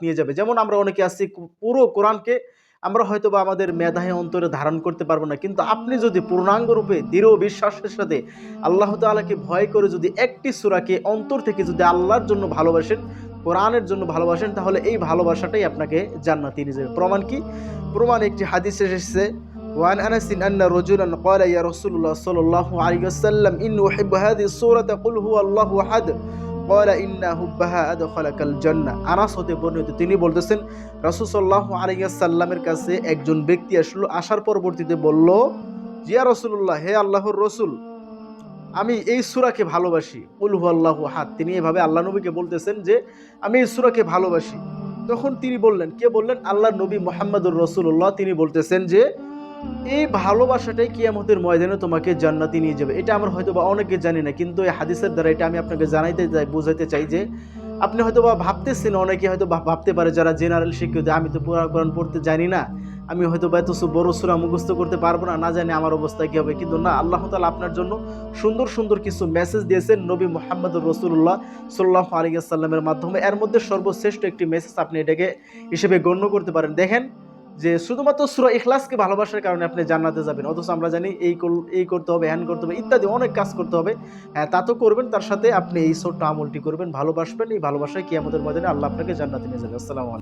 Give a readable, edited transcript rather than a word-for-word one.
নিয়ে যাবে। যেমন আমরা অনেকে আছি পুরো কোরআনকে আমরা হয়তোবা আমাদের মেধায় অন্তরে ধারণ করতে পারবো না, কিন্তু আপনি যদি পূর্ণাঙ্গ রূপে দৃঢ় বিশ্বাসের সাথে আল্লাহ তাআলাকে ভয় করে যদি একটি সূরাকে অন্তর থেকে যদি আল্লাহর জন্য ভালোবাসেন, কোরআনের জন্য ভালোবাসেন, তাহলে এই ভালোবাসাটাই আপনাকে জান্নাতে নিয়ে যাবে। প্রমাণ কি? প্রমাণ একটি হাদিসে এসেছে, وعن أنس أن رجلا قال يا رسول الله صلى الله عليه وسلم إن أحب هذه السورة قل هو الله أحد قال إن حبها أدخلك الجنة। আনাস হতে বর্ণিত, তিনি বলতেছেন রাসূল সাল্লাল্লাহু আলাইহি ওয়াসাল্লামের কাছে একজন ব্যক্তি আসলো, আসার পরবর্তীতে বলল, ইয়া রাসূলুল্লাহ, হে আল্লাহর রাসূল, আমি এই সূরাকে ভালোবাসি। কুল হুয়াল্লাহু আহাদ, তিনি এভাবে আল্লাহ নবীকে বলতেছেন যে আমি এই সূরাকে ভালোবাসি। তখন তিনি বললেন, কে বললেন? আল্লাহর নবী মুহাম্মদুর রাসূলুল্লাহ, তিনি বলতেছেন যে এই ভালোবাসাটাই কিয়ামতের ময়দানে তোমাকে জান্নাতে নিয়ে যাবে। এটা আমরা হয়তো বা অনেকে জানি না, কিন্তু এই হাদিসের দ্বারা এটা আমি আপনাকে জানাইতে চাই, বোঝাইতে চাই যে আপনি হয়তো বা ভাবতেছেন, অনেকে হয়তো ভাবতে পারে যারা জেনারেল শিক্ষিত, আমি তো পুরা কোরআন পড়তে জানি না, আমি হয়তো বা এত বড় সূরা মুখস্থ করতে পারবো না, না জানি আমার অবস্থা কি হবে। কিন্তু না, আল্লাহ তাআলা আপনার জন্য সুন্দর সুন্দর কিছু মেসেজ দিয়েছেন নবী মুহাম্মদুর রাসূলুল্লাহ সাল্লাল্লাহু আলাইহি ওয়াসাল্লামের মাধ্যমে। এর মধ্যে সর্বশ্রেষ্ঠ একটি মেসেজ আপনি এটাকে হিসেবে গণ্য করতে পারেন। দেখেন যে শুধুমাত্র সূরা ইখলাসকে ভালোবাসার কারণে আপনি জান্নাতে যাবেন, অথচ আমরা জানি এই করতে হবে, হ্যান করতে হবে, ইত্যাদি অনেক কাজ করতে হবে। হ্যাঁ, তা তো করবেন, তার সাথে আপনি এই ছোট্ট আমলটি করবেন, ভালোবাসবেন, এই ভালোবাসায় কিয়ামতের ময়দানে আল্লাহ আপনাকে জান্নাতে নিয়ে যাবে। আসসালামু আলাইকুম।